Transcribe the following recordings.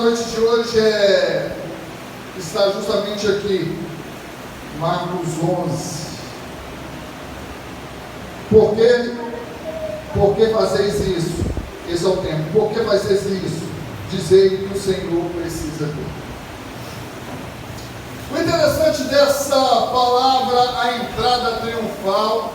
noite de hoje está justamente aqui, Marcos 11. Por que fazeis isso? Esse é o tempo. Por que fazeis isso? Dizei que o Senhor precisa ver. O interessante dessa palavra, a entrada triunfal,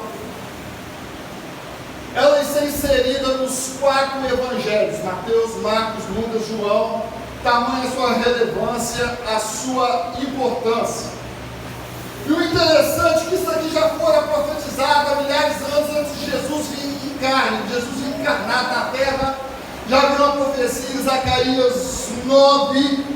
ela está inserida nos 4 evangelhos, Mateus, Marcos, Lucas, João. Tamanha a sua relevância, a sua importância. E o interessante é que isso aqui já fora profetizado há milhares de anos antes de Jesus vir em carne, Jesus encarnado na terra. Já viu uma profecia em Zacarias 9,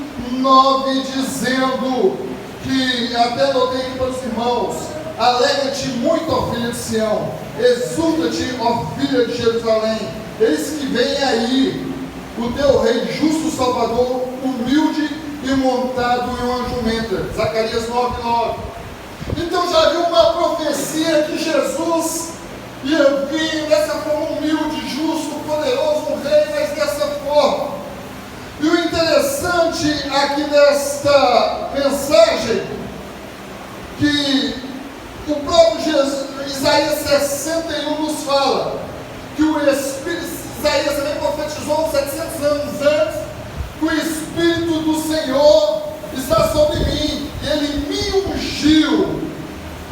dizendo que, até notei aqui para os irmãos: alegra-te muito, ó filha de Sião, exulta-te, ó filha de Jerusalém, eis que vem aí o teu rei justo, Salvador, humilde e montado em uma jumenta. Zacarias 9. Então já viu uma profecia que Jesus ia vir dessa forma humilde, justo, poderoso, um rei, mas dessa forma. E o interessante aqui desta mensagem, que o próprio Jesus, Isaías 61 nos fala, que o Espírito, Isaías também profetizou 700 anos antes, que o Espírito do Senhor está sobre mim, ele me ungiu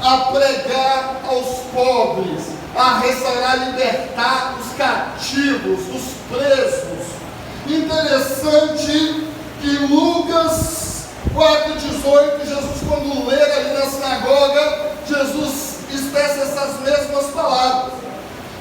a pregar aos pobres, a restaurar, libertar os cativos, os presos. Interessante que Lucas 4,18, Jesus, quando lê ali na sinagoga, Jesus expressa essas mesmas palavras.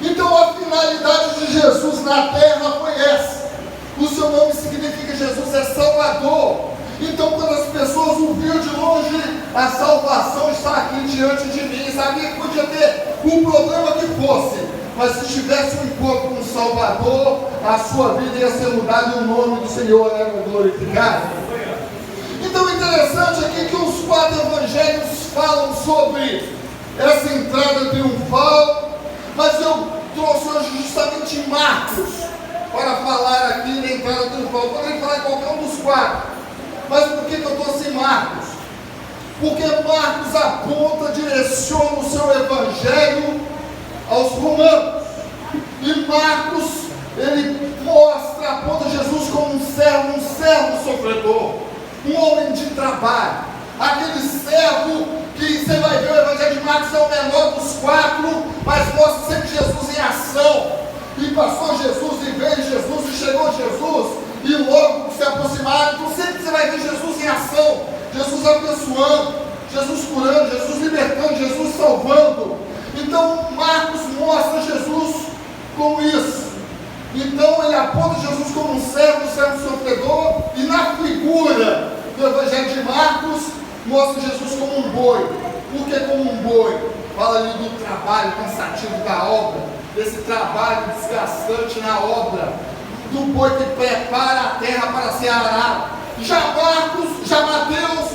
Então a finalidade de Jesus na terra foi essa. O seu nome significa Jesus é Salvador. Então quando as pessoas o viam de longe, a salvação está aqui diante de mim. Sabia que podia ter o problema que fosse, mas se tivesse um encontro com o Salvador, a sua vida ia ser mudada e o nome do Senhor era glorificado. Então o interessante aqui é que os 4 evangelhos falam sobre essa entrada triunfal, mas eu trouxe hoje justamente Marcos para falar aqui da entrada triunfal. Eu poderia falar em qualquer um dos 4, mas por que eu trouxe Marcos? Porque Marcos aponta, direciona o seu evangelho aos romanos. E Marcos, ele mostra, aponta Jesus como um servo sofredor, um homem de trabalho, aquele servo que você vai ver, o evangelho de Marcos é o menor dos 4, mas mostra sempre Jesus em ação. E passou Jesus, e veio Jesus, e chegou Jesus, e logo que se aproximaram, então sempre você vai ver Jesus em ação, Jesus abençoando, Jesus curando, Jesus libertando, Jesus salvando. Então Marcos mostra Jesus como isso. Então ele aponta Jesus como um servo sofredor, e na figura do evangelho de Marcos mostra Jesus como um boi. Por que como um boi? Fala ali do trabalho cansativo da obra, desse trabalho desgastante na obra, do boi que prepara a terra para ser arado. Já Mateus,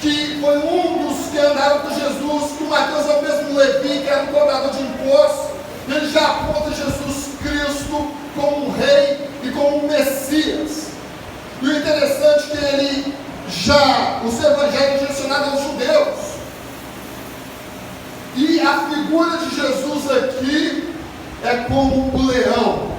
que foi um dos que andaram com Jesus, que o Mateus é o mesmo Levi, que era um cobrador de impostos, ele já aponta Jesus Cristo como um rei e como um Messias. E o interessante é que ele o seu evangelho é direcionado aos judeus. E a figura de Jesus aqui é como o leão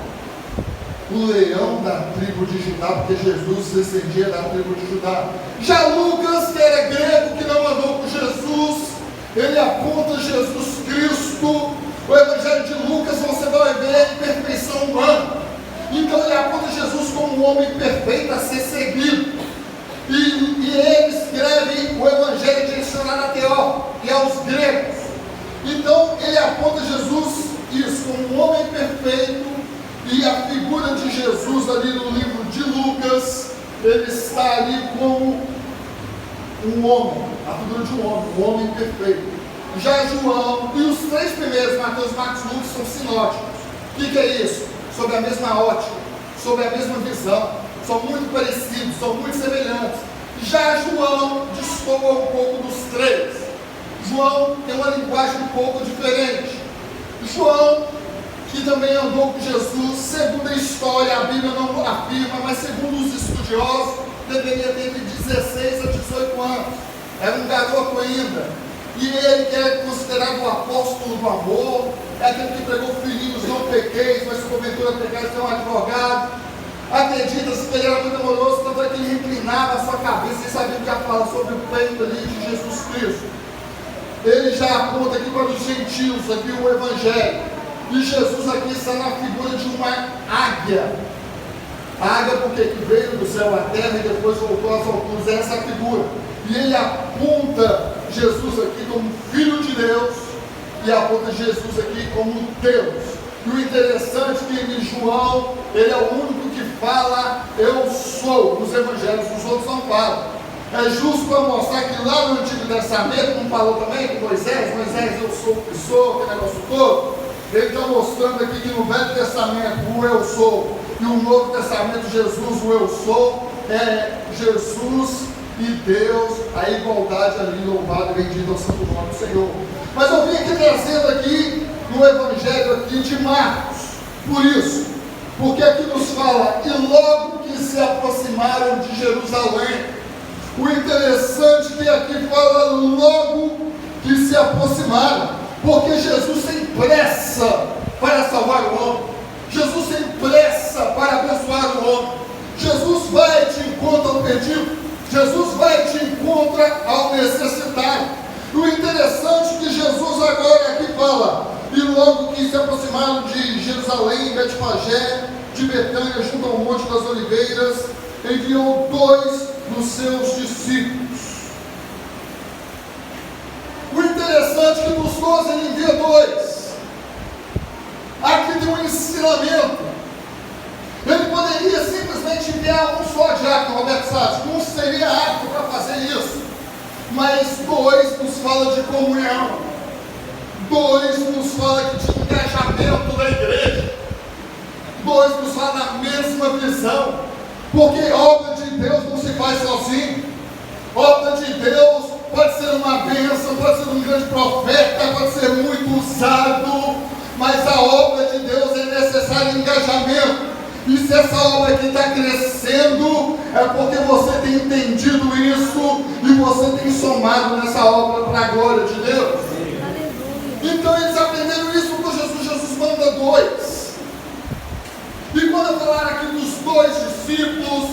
da tribo de Judá, porque Jesus descendia da tribo de Judá. Já Lucas, que era grego, que não andou com Jesus, ele aponta Jesus Cristo. O evangelho de Lucas você vai ver a perfeição humana. Então ele aponta Jesus como um homem perfeito a ser seguido. E ele escreve o evangelho direcionado a Teó e aos gregos. Então ele aponta Jesus isso como um homem perfeito. E a figura de Jesus ali no livro de Lucas, ele está ali como um homem, a figura de um homem perfeito. Já João e os 3 primeiros, Mateus, Marcos e Lucas, são sinóticos. O que é isso? Sobre a mesma ótica, sobre a mesma visão, são muito parecidos, são muito semelhantes. Já João destoa um pouco dos 3. João tem uma linguagem um pouco diferente. João que também andou com Jesus, segundo a história, a Bíblia não afirma, mas segundo os estudiosos, deveria ter de 16 a 18 anos, era um garoto ainda, e ele que é considerado o apóstolo do amor, é aquele que pregou: filhinhos, não pequeis, mas se porventura pecares, tem um advogado. Acredita-se que ele era muito amoroso, tanto é que ele inclinava a sua cabeça e sabia o que ia falar sobre o peito ali de Jesus Cristo. Ele já aponta aqui para os gentios, aqui o Evangelho, e Jesus aqui está na figura de uma águia. A águia porque que veio do céu à terra e depois voltou às alturas, essa é a figura. E ele aponta Jesus aqui como Filho de Deus, e aponta Jesus aqui como Deus. E o interessante é que em João, ele é o único que fala eu sou, nos evangelhos, os outros não falam. É justo para mostrar que lá no Antigo Testamento, não falou também com Moisés, eu sou o que sou, aquele negócio todo. Ele está mostrando aqui que no Velho Testamento o eu sou, e no Novo Testamento Jesus, o eu sou, é Jesus e Deus, a igualdade ali, louvado e bendito ao santo nome do Senhor. Mas eu vim aqui trazendo aqui no Evangelho aqui de Marcos, por isso, porque aqui nos fala, e logo que se aproximaram de Jerusalém. O interessante é que aqui fala logo que se aproximaram, porque Jesus tem pressa para salvar o homem, Jesus tem pressa para abençoar o homem, Jesus vai te encontrar ao perdido, Jesus vai te encontrar ao necessitado. O interessante é que Jesus agora aqui fala, e logo que se aproximaram de Jerusalém, Betfagé, de Betânia, junto ao Monte das Oliveiras, enviou 2 dos seus discípulos. O interessante é que dos 12 ele envia 2. Aqui tem um ensinamento. Ele poderia simplesmente enviar um só diácono, Roberto Sá, não seria apto para fazer isso. Mas 2 nos fala de comunhão. 2 nos fala de engajamento da igreja. 2 nos fala da mesma visão. Porque obra de Deus não se faz sozinho. Obra de Deus pode ser uma bênção, pode ser um grande profeta, pode ser muito usado, mas a obra de Deus é necessário engajamento. E se essa obra aqui está crescendo, é porque você tem entendido isso e você tem somado nessa obra para a glória de Deus. Então eles aprenderam isso com Jesus. Jesus manda 2. E quando eu falar aqui dos 2 discípulos,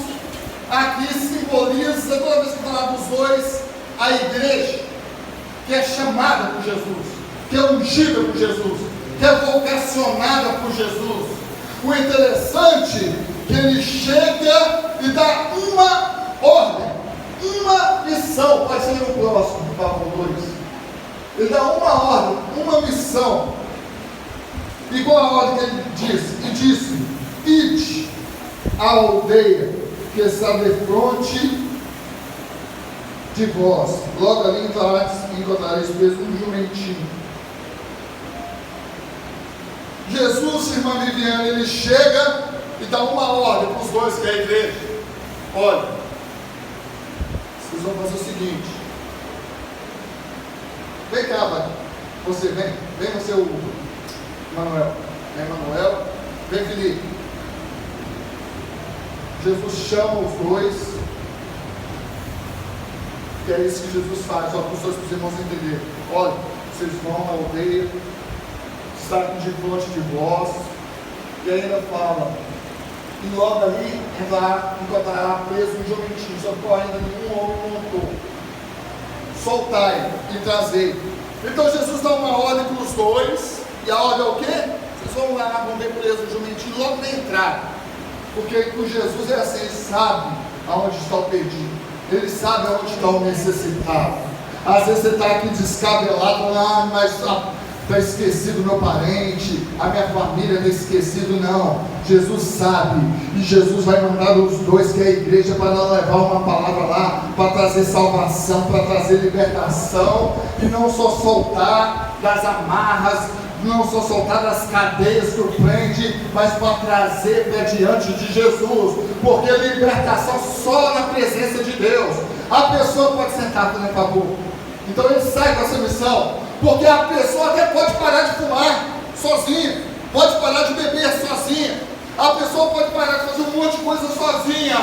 aqui simboliza, toda vez que eu falar dos 2, a igreja, que é chamada por Jesus, que é ungida por Jesus, que é vocacionada por Jesus. O interessante é que ele chega e dá uma ordem, uma missão. Pode ser o próximo, por favor, 2. Ele dá uma ordem, uma missão. E qual a ordem que ele disse? E disse: ide à aldeia que está defronte de vós. Logo ali encontrareis preso um jumentinho. Jesus, irmã Viviane, ele chega e dá uma ordem para os 2 que é a igreja. Olha, vocês vão fazer o seguinte. Vem cá, vai. Você vem você o Manuel. Vem, Manuel. Vem, Felipe. Jesus chama os 2. Que é isso que Jesus faz. Ó, para os 2 irmãos entenderem. Olha, vocês vão na aldeia, está de frente de vós, e ainda fala, e logo ali encontrará preso um jumentinho, só que ainda nenhum homem montou. Soltai e trazei. Então Jesus dá uma ordem para os 2, e a ordem é o quê? Vocês vão lá, vão ver preso o jumentinho logo na entrada, porque com Jesus é assim, ele sabe aonde está o perdido, ele sabe aonde está o necessitado. Às vezes você está aqui descabelado lá, mas está esquecido meu parente, a minha família está esquecido. Não, Jesus sabe, e Jesus vai mandar os 2 que é a igreja para levar uma palavra lá, para trazer salvação, para trazer libertação, e não só soltar das amarras, não só soltar das cadeias que o prende, mas para trazer para diante de Jesus, porque libertação só na presença de Deus. A pessoa pode sentar, por favor. Então ele sai com essa missão, porque a pessoa até pode parar de fumar sozinho, pode parar de beber sozinha, a pessoa pode parar de fazer um monte de coisa sozinha,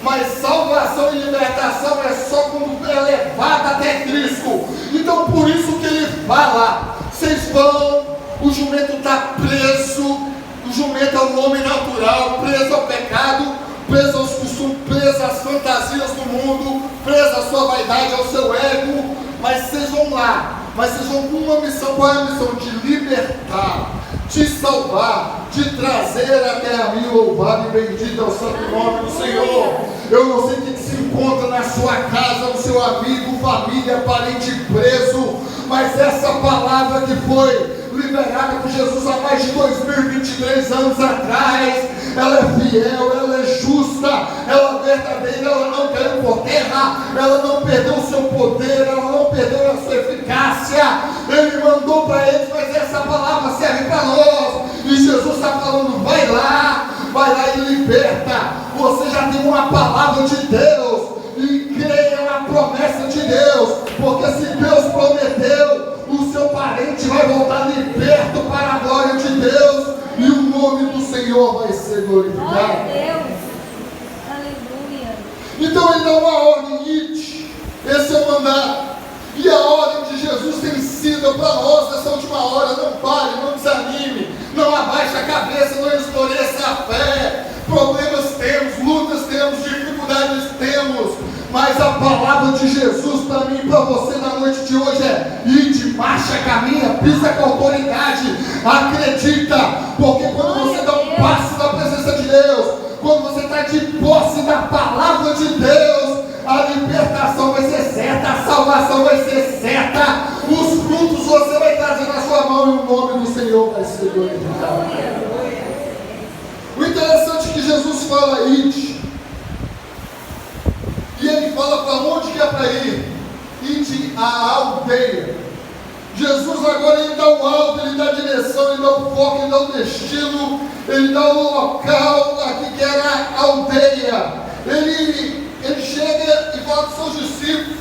mas salvação e libertação é só quando é levada até Cristo. Então por isso que ele fala, vocês vão, o jumento está preso, o jumento é um homem natural, preso ao pecado, preso aos costumes, preso às fantasias do mundo, preso à sua vaidade, ao seu ego, mas vocês vão lá, mas vocês vão com uma missão. Qual é a missão? De libertar, de salvar, de trazer até a mim. Louvado e bendito é o santo nome do Senhor. Eu não sei o que se encontra na sua casa, o seu amigo, família, parente preso, mas essa palavra que foi liberada por Jesus há mais de 2023 anos atrás, ela é fiel, ela é justa, ela é verdadeira, ela não caiu por terra, ela não perdeu o seu poder, ela não perdeu a sua eficácia. Ele mandou para eles, mas essa palavra serve para nós, e Jesus está falando, vai lá e liberta. Você já tem uma palavra de Deus, e creia na promessa de Deus, porque se Deus prometeu, o seu parente vai voltar liberto para a glória de Deus, e o nome do Senhor vai ser glorificado. Glória a Deus. Aleluia. Então ele dá uma ordem, ide. Esse é o mandato. E a ordem de Jesus tem sido para nós nessa última hora: não pare, não desanime, não abaixe a cabeça, não esmoreça a fé. Problemas temos, lutas temos, dificuldades temos, mas a palavra de Jesus para mim e para você na noite de hoje é: ide, marcha, caminha, pisa com autoridade, acredita, porque quando você dá um passo na presença de Deus, quando você está de posse da palavra de Deus, a libertação vai ser certa, a salvação vai ser certa, os frutos você vai trazer na sua mão, e o nome do Senhor vai ser glorificado. O interessante é que Jesus fala, ide, e ele fala para onde que é para ir. Ide à aldeia. Jesus agora ele dá o alvo, ele dá a direção, ele dá o foco, ele dá o destino, ele dá o local aqui que era a aldeia. Ele chega e fala para os seus discípulos,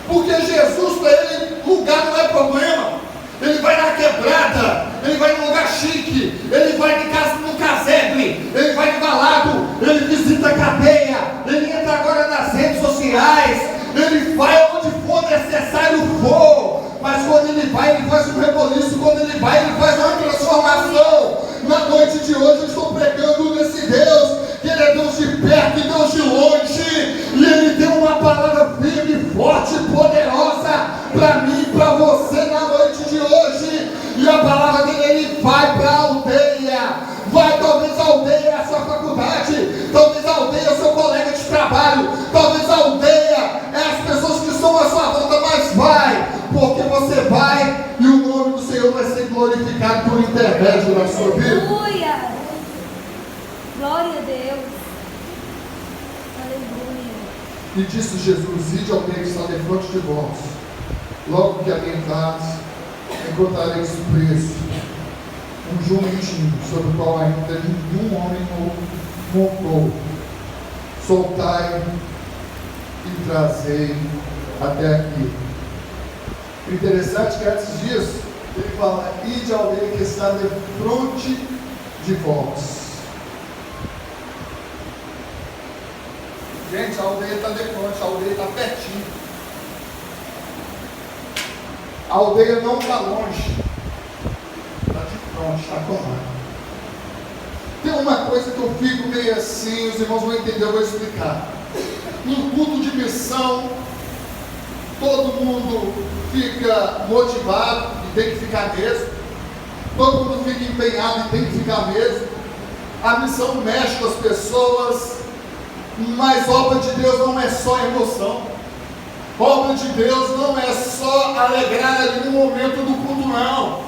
porque Jesus para ele lugar não é problema. Ele vai na quebrada, ele vai num lugar chique, ele vai no casebre, ele vai no balado, ele visita a cadeia, ele entra agora nas redes sociais, ele vai onde for necessário for, mas quando ele faz um reboliço, quando ele faz uma transformação. Na noite de hoje eu estou pregando nesse Deus, que ele é Deus de perto e Deus de longe, e ele tem uma palavra firme, forte e poderosa para mim e para você na noite de hoje. E a palavra dele, ele vai para a aldeia. Vai, talvez a aldeia é a sua faculdade, talvez a aldeia é o seu colega de trabalho, talvez a aldeia é as pessoas que estão à sua volta, mas vai, porque você vai e o nome do Senhor vai ser glorificado por intermédio da sua vida. Aleluia. Glória a Deus. Aleluia. E disse Jesus, ide ao que está defronte de vós. Logo que adentrares, encontrareis preso um jumentinho sobre o qual ainda nenhum homem montou. Soltai e trazei até aqui. O interessante é que antes disso, ele fala, ide ao aldeia que está defronte de vós. Gente, a aldeia está defronte, a aldeia está pertinho. A aldeia não está longe, está de frente, está colado. Tem uma coisa que eu fico meio assim, os irmãos vão entender, eu vou explicar. No culto de missão, todo mundo fica motivado, e tem que ficar mesmo. Todo mundo fica empenhado e tem que ficar mesmo. A missão mexe com as pessoas, mas obra de Deus não é só emoção. Obra de Deus não é só alegrar ali no momento do culto, não.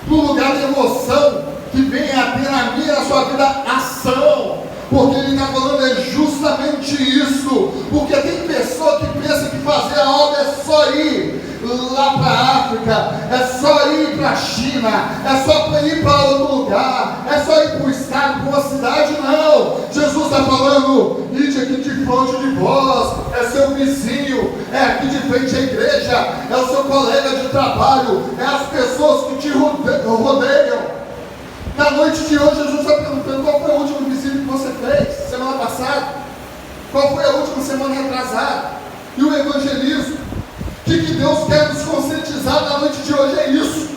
No lugar de emoção, que vem a ter na minha e na sua vida ação. Porque ele está falando é justamente isso. Porque tem pessoa que pensa que fazer a obra é só ir lá para a África, é só ir para a China, é só ir para outro lugar, é só ir para o estado, para uma cidade. Não, Jesus está falando, ide aqui de frente de vós, é seu vizinho, é aqui de frente à igreja, é o seu colega de trabalho, é as pessoas que te rodeiam. Na noite de hoje, Jesus está perguntando: qual foi a última visita que você fez semana passada? Qual foi a última semana retrasada? E o evangelismo? O que Deus quer nos conscientizar na noite de hoje é isso.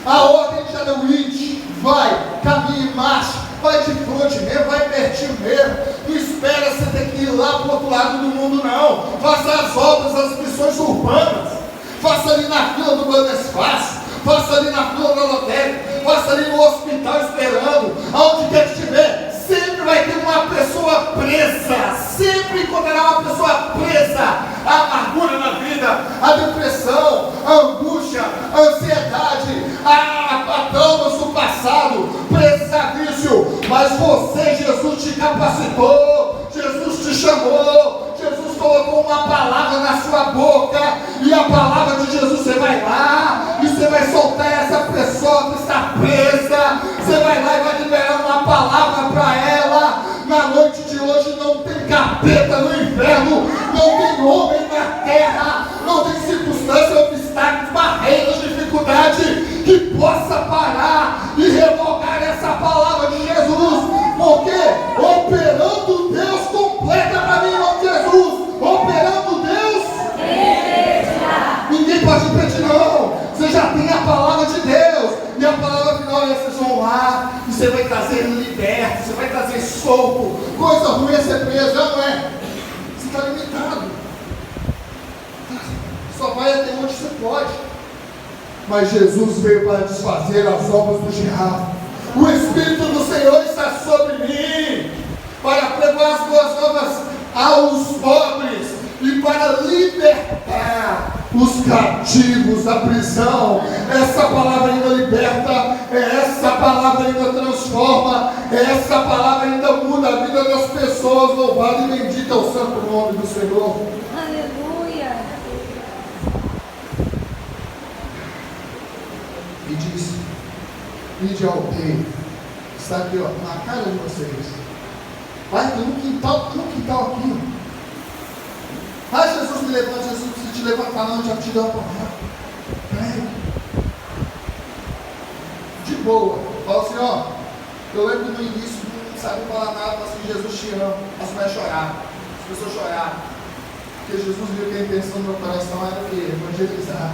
A ordem já deu id, vai, caminhe, marche, vai de frente mesmo, vai pertinho mesmo. Não espera você ter que ir lá para o outro lado do mundo, não. Faça as obras, as missões urbanas. Faça ali na fila do Banco Fácil. Faça ali na fila da lotérica. Faça ali no hospital esperando. Aonde quer que estiver. Sempre vai ter uma pessoa presa. Sempre encontrará uma pessoa presa. A amargura na vida, a depressão, a angústia, a ansiedade, a traumas do passado, presa a vício. Mas você, Jesus te capacitou. Jesus te chamou. Jesus colocou uma palavra na sua boca, e a palavra de Jesus, você vai lá e você vai soltar essa pessoa que está presa. Você vai lá e vai liberar uma palavra para ela. Na noite de hoje não tem capeta no inferno, não tem homem na terra, não tem circunstância, obstáculos, barreiras, dificuldade que possa parar e revogar essa palavra de Jesus. Porque operando Deus completa para mim, em nome de Jesus. Operando Deus, ninguém pode impedir, não. Você já tem a palavra de Deus, e a palavra final é: vocês vão lá e você vai trazer liberto, você vai trazer solto. Coisa ruim é ser preso, não é? Você está limitado, só vai até onde você pode. Mas Jesus veio para desfazer as obras do diabo. O Espírito do Senhor está sobre mim, para pregar as boas novas aos pobres e para libertar os cativos da prisão. Essa palavra ainda liberta, essa palavra ainda transforma, essa palavra ainda muda a vida das pessoas. Louvado e bendito é o santo nome do Senhor. Aleluia. E diz: ide ao rei. Está aqui, ó, na cara de vocês. Vai no quintal aqui. Ah, Jesus me levanta, Jesus precisa te levantar, não, já te dá uma palavra. De boa. Fala assim, ó. Eu lembro que no início não sabia falar nada, mas assim: Jesus te ama. As mulheres choraram, as pessoas choraram. Porque Jesus viu que a intenção do meu coração era o quê? Evangelizar.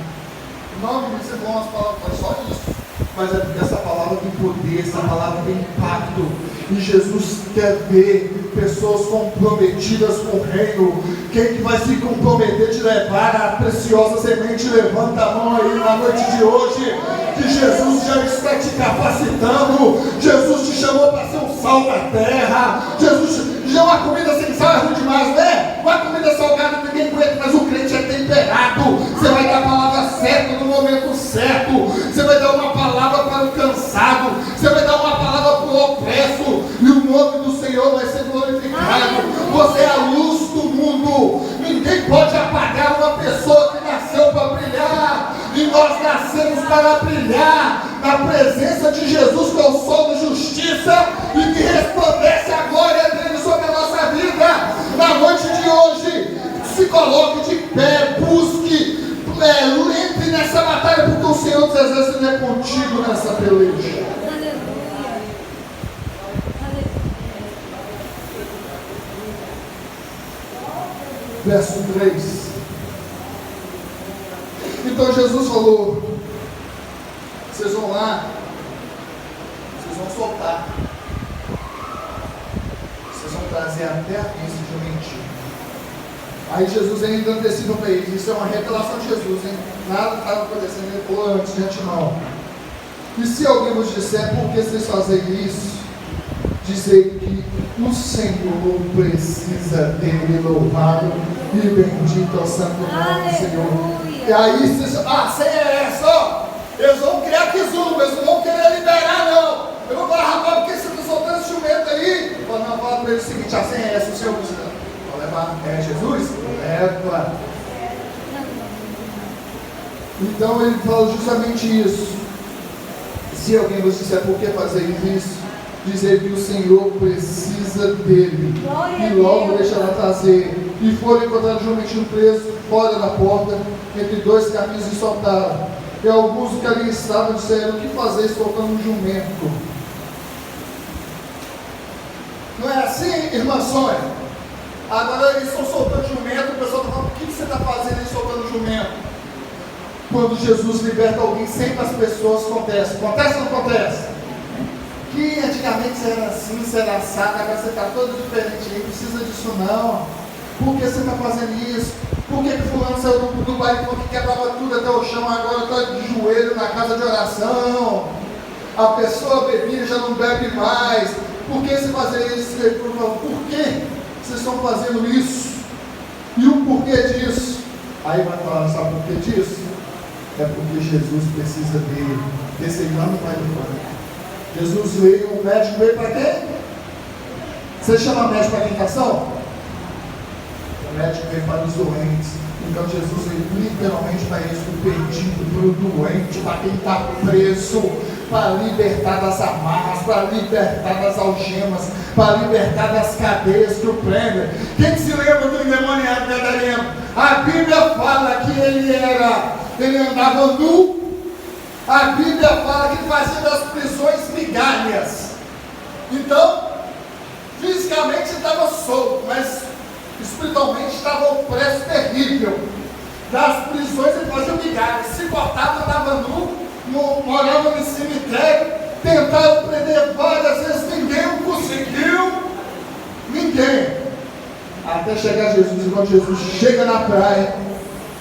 Não, me você falou umas palavras, foi só isso. Mas é porque essa palavra tem poder, essa palavra tem impacto. E Jesus quer ver pessoas comprometidas com o reino. Quem que vai se comprometer de levar a preciosa semente? Levanta a mão aí na noite de hoje. Que Jesus já está te capacitando. Jesus te chamou para ser um sal da terra. Jesus já uma comida sem sal é ruim demais, né? Uma comida salgada ninguém aguenta, mas o crente é temperado. Você vai dar a palavra certa no momento certo. Você vai dar uma palavra para o cansado. Você vai dar uma palavra para o opresso. E o nome do Senhor vai ser glorificado. Você é a luz do mundo. Ninguém pode apagar uma pessoa que nasceu para brilhar. E nós nascemos para brilhar na presença de Jesus, que é o sol da justiça e que resplandece a glória dele sobre a nossa vida. Na noite de hoje, se coloque de pé, busque, entre nessa batalha, porque o Senhor dos Exércitos é contigo nessa peleja. Aleluia. Verso 3. Então Jesus falou: vocês vão lá, vocês vão soltar, vocês vão trazer até a bênção de mentira. Aí Jesus ainda antecipa para eles. Isso é uma revelação de Jesus, hein? Nada estava acontecendo, ele falou antes de antemão. E se alguém vos disser: por que vocês fazem isso? Dizer que o Senhor precisa dele. Louvado e bendito é o santo nome do Senhor. E aí vocês, sem essa, ó, eles vão criar quizumba, eles não vão querer liberar, não. Eu vou falar: rapaz, por que você está soltando esse jumento aí? Eu vou não, falar para ele o seguinte: sem essa, o Senhor precisa. Vou levar, Jesus? Leva. Então ele fala justamente isso. Se alguém vos disser: por que fazer isso? Dizer que o Senhor precisa dele. E logo deixará trazer. E foram encontrar jumentinho preso fora da porta, entre dois caminhos, e soltaram. E alguns que ali estavam disseram: o que fazeis soltando um jumento? Não é assim, irmã Sônia? Agora eles estão soltando jumento, o pessoal está falando, o que você está fazendo aí soltando jumento? Quando Jesus liberta alguém, sempre as pessoas acontecem. Acontece ou não acontece? Que antigamente você era assim, você era assado, agora você está todo diferente aí, não precisa disso não. Por que você está fazendo isso? Por que fulano saiu do baile que quebrava tudo até o chão, agora está de joelho na casa de oração? A pessoa bebia, já não bebe mais. Por que você fazer isso? Por que vocês estão fazendo isso? E o porquê disso? Aí vai falar, sabe por que disso? É porque Jesus precisa dele. Desse lá no Pai do Pai. Jesus veio, o médico veio para quem? Você chama médico para quem está salvo? O médico veio para os doentes. Então Jesus veio literalmente para isso, o perdido, para o doente, para quem está preso, para libertar das amarras, para libertar das algemas, para libertar das cadeias que o prendem. Quem se lembra do endemoniado gadareno? A Bíblia fala que ele andava nu. A Bíblia fala que ele fazia das prisões migalhas. Então, fisicamente ele estava solto, mas espiritualmente estava opresso terrível. Das prisões ele fazia migalhas, se cortava, andava nu, morava no cemitério, tentaram prender várias vezes, ninguém conseguiu, ninguém. Até chegar Jesus, e quando Jesus chega na praia,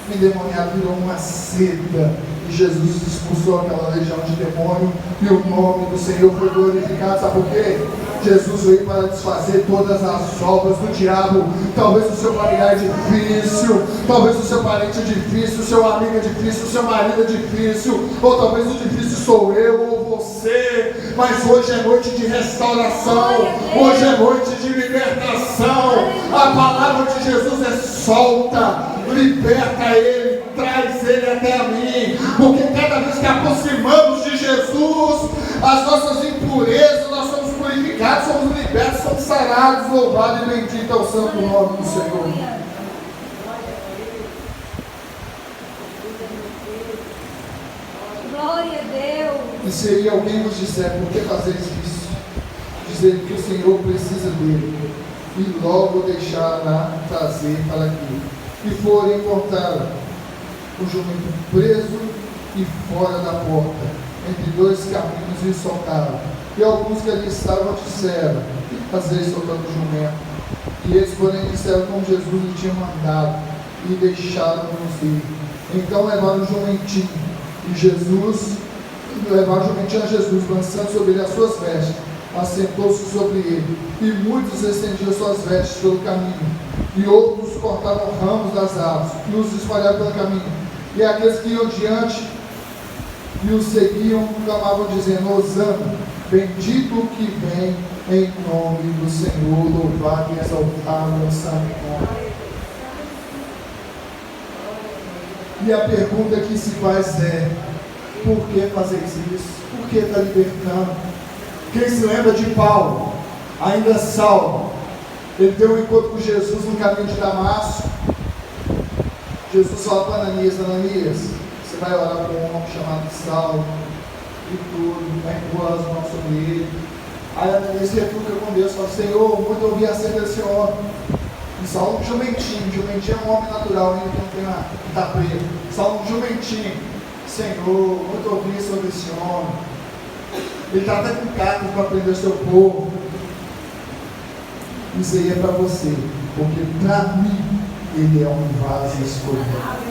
o endemoniado virou uma seda. E Jesus expulsou aquela legião de demônio, e o nome do Senhor foi glorificado. Sabe por quê? Jesus veio para desfazer todas as obras do diabo. Talvez o seu familiar é difícil, talvez o seu parente é difícil, o seu amigo é difícil, o seu marido é difícil, ou talvez o difícil sou eu ou você. Mas hoje é noite de restauração, hoje é noite de libertação. A palavra de Jesus é solta, liberta ele, traz ele até a mim, porque cada vez que aproximamos de Jesus, as nossas impurezas, nós somos purificados, somos libertos, somos sarados. Louvado e bendito é o santo nome do Senhor. Glória a Deus. E se aí alguém nos disser, por que fazeis isso? Dizer que o Senhor precisa dele, e logo deixará trazer para aqui. E forem encontrar o jumento preso e fora da porta, entre dois caminhos, e soltaram. E alguns que ali estavam disseram, que fazeis soltando o jumento? E eles, porém, disseram como Jesus lhe tinha mandado, e deixaram-nos ir. Então levaram o jumentinho, e levaram o jumentinho a Jesus, lançando sobre ele as suas vestes, assentou-se sobre ele, e muitos estendiam suas vestes pelo caminho, e outros cortaram ramos das árvores, e os espalharam pelo caminho. E aqueles que iam diante e os seguiam, clamavam dizendo, Hosana, bendito o que vem em nome do Senhor, louvado e exaltado é o santo nome. E a pergunta que se faz é, por que fazer isso? Por que está libertando? Quem se lembra de Paulo, ainda Saulo, ele teve um encontro com Jesus no caminho de Damasco. Jesus fala para Ananias, você vai orar com um homem chamado Saulo, e tudo, vai impor as mãos sobre ele. Aí Ananias refuga com Deus, fala, Senhor, muito ouvi acerca desse homem. E Saulo, um jumentinho é um homem natural, ainda que não tem uma, que está preso. Saulo, um jumentinho, Senhor, muito ouvi sobre esse homem. Ele está até com cartas para prender o seu povo. Isso aí é para você, porque para mim, ele é um vaso escolhido.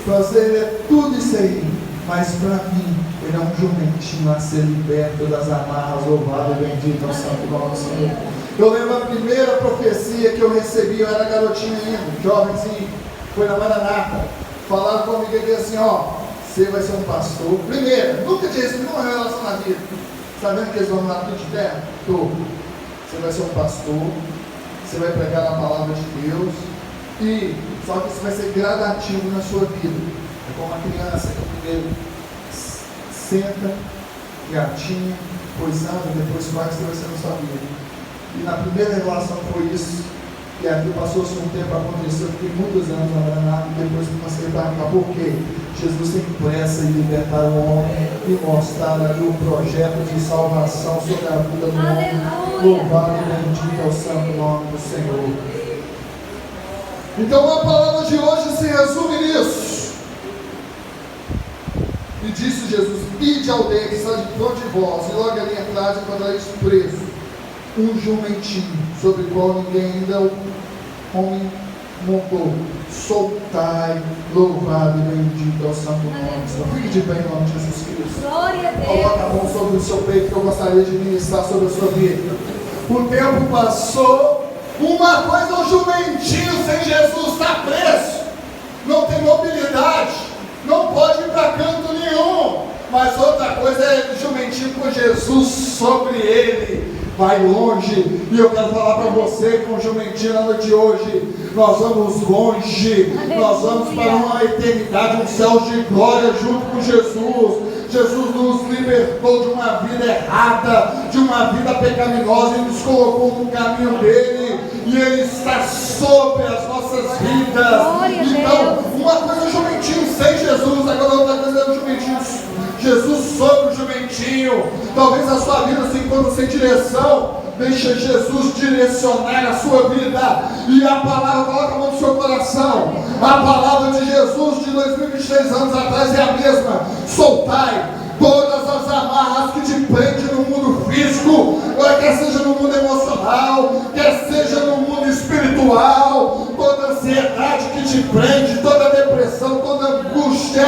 Para você ele é tudo isso aí, mas para mim ele é um jumentinho a ser liberto das amarras. Louvado e bendito ao santo nome do Senhor. Eu lembro a primeira profecia que eu recebi, eu era garotinho ainda, jovenzinho, foi na Maranata. Falaram comigo aqui assim, você vai ser um pastor. Primeiro, nunca tinha recebido uma relação na vida. Está vendo que eles vão lá tudo de terra? Você vai ser um pastor, você vai pregar a palavra de Deus. E só que isso vai ser gradativo na sua vida. É como uma criança que primeiro senta, gatinha, depois anda, depois vai, você vai ser na sua vida. E na primeira revelação foi isso. E aqui passou-se um tempo, aconteceu, fiquei muitos anos na Maranata e depois comecei a perguntar por quê. Jesus tem pressa em libertar o homem e mostrar ali o projeto de salvação sobre a vida do homem. Louvado e bendito é o santo nome do Senhor. Então a palavra de hoje se resume nisso. E disse Jesus: ide à aldeia que está diante de vós, e logo ali atrás encontrareis preso um jumentinho, sobre o qual ninguém ainda o homem montou. Soltai, louvado e bendito é o santo nome do Senhor. Fique de pé em nome de Jesus Cristo. Glória a Deus. Coloque a mão sobre o seu peito, que eu gostaria de ministrar sobre a sua vida. O tempo passou. Uma coisa, o jumentinho sem Jesus está preso, não tem mobilidade, não pode ir para canto nenhum. Mas outra coisa é o jumentinho com Jesus sobre ele, vai longe. E eu quero falar para você, com o jumentinho na noite de hoje, nós vamos longe. Aleluia. Nós vamos para uma eternidade, um céu de glória junto com Jesus. Jesus nos libertou de uma vida errada, de uma vida pecaminosa, e nos colocou no caminho dele, e ele está sobre as nossas vidas. Glória então, uma coisa é o jumentinho sem Jesus, agora outra coisa é o jumentinho, Jesus sobre o jumentinho. Talvez a sua vida se encontre sem direção. Deixa Jesus direcionar a sua vida. E a palavra, coloca a mão no seu coração. A palavra de Jesus de 2023 anos atrás é a mesma. Soltai todas as amarras que te prendem no mundo físico, quer seja no mundo emocional, quer seja no mundo espiritual, toda ansiedade que te prende, toda depressão, toda angústia,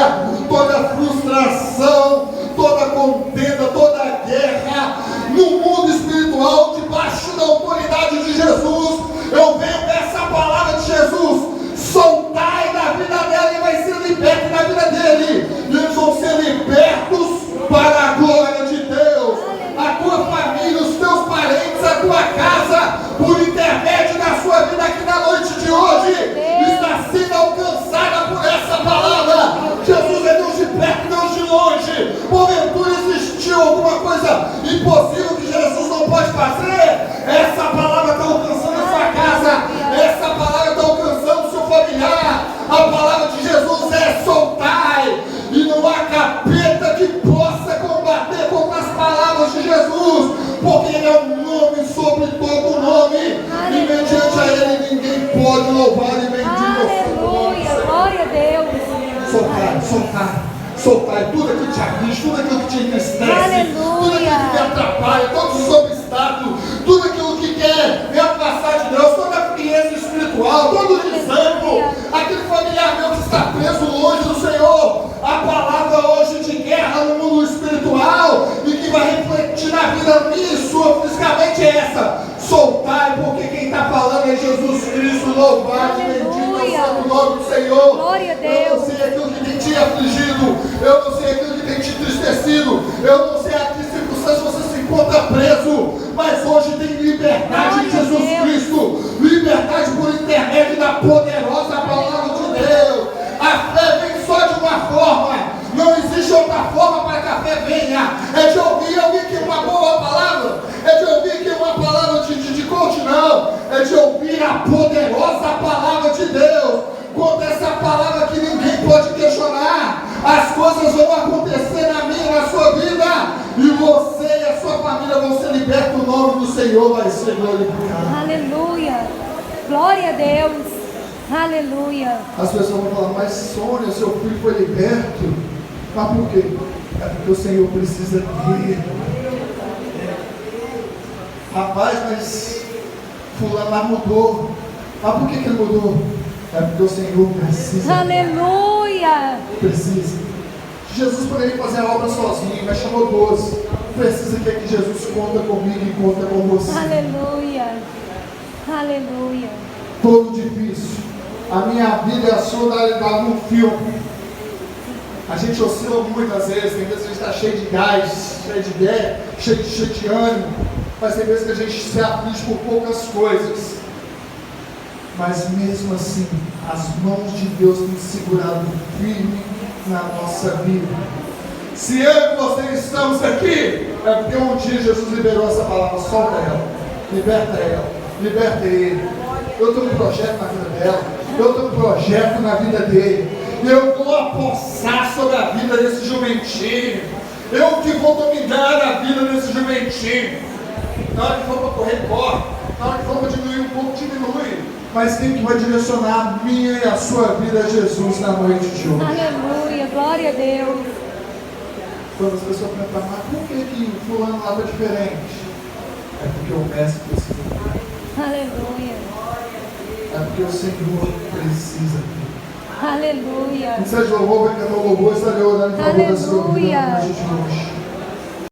toda frustração, toda contenda, toda guerra, no mundo espiritual, debaixo da autoridade de Jesus. Eu venho com essa palavra de Jesus. Soltai da vida dela, e vai ser liberto da vida dele. E eles vão ser libertos para a glória de Deus. A tua família, os teus parentes, a tua casa, por intermédio da sua vida aqui na noite de hoje, está sendo alcançada por essa palavra. Jesus é Deus de perto, Deus de longe. Porventura existiu alguma coisa impossível que Jesus não pode fazer? Essa palavra está alcançando a sua casa. Essa palavra está alcançando o seu familiar. A palavra de Jesus é: soltai. E não há capeta que possa combater contra as palavras de Jesus, porque ele é um nome sobre todo nome. E mediante a ele ninguém pode louvar e bendizer. Aleluia, glória a Deus. Soltai, soltai, soltai tudo aquilo que te aflige, tudo aquilo que te entristece, tudo aquilo que te atrapalha, todos os obstáculos, tudo aquilo que quer me afastar de Deus, toda a frieza espiritual, todo o desânimo, aquele familiar meu que está preso longe do Senhor. A palavra hoje de guerra no mundo espiritual e que vai refletir na vida minha e sua fisicamente é essa: soltai, porque quem está falando é Jesus Cristo. Louvado e bendito é o santo nome do Senhor. Glória a Deus. Eu não sei aquilo que tem te afligido, eu não sei aquilo que tem te entristecido, eu não sei a que circunstância você se encontra preso, mas hoje tem liberdade em Jesus Cristo, liberdade por intermédio da poderosa palavra de Deus. A fé vem só de uma forma, não existe outra forma para que a fé venha. É de ouvir que uma boa palavra, é de ouvir que uma palavra de coach, não, é de ouvir a poderosa palavra de Deus. Conta essa palavra que ninguém pode questionar. As coisas vão acontecer na minha e na sua vida, e você e a sua família vão ser libertos. O nome do Senhor vai ser glorificado. Aleluia, glória a Deus. Aleluia. As pessoas vão falar: mas Sônia, seu filho foi liberto. Mas por quê? É porque o Senhor precisa vir. Rapaz, mas fulano lá mudou. Mas por que ele mudou? É porque o Senhor precisa. Aleluia. Precisa. Jesus poderia fazer a obra sozinho, mas chamou 12. Precisa que Jesus conta comigo e conta com você. Aleluia. Aleluia. Todo difícil. A minha vida é a sua realidade num filme. A gente oscila muitas vezes, tem vezes que a gente está cheio de gás, cheio de ideia, cheio de ânimo, mas tem vezes que a gente se aflige por poucas coisas. Mas mesmo assim, as mãos de Deus têm segurado firme na nossa vida. Se eu e você estamos aqui, é porque um dia Jesus liberou essa palavra: solta ela, liberta ele. eu tenho um projeto na vida dela, eu tenho um projeto na vida dele. Eu vou apossar sobre a vida desse jumentinho. Eu que vou dominar a vida desse jumentinho. Na hora que for para correr, corre. Na hora que for para diminuir um pouco, diminui. Mas quem que vai direcionar a minha e a sua vida é Jesus na noite de hoje. Aleluia. Glória a Deus. Quando as pessoas perguntam, mas por que fulano lá está diferente? É porque o mestre precisa. Aleluia. É porque o Senhor precisa. Aleluia. Ministério de louvor, vai cantar o louvor, estarei orando em favor da sua vida na noite de hoje.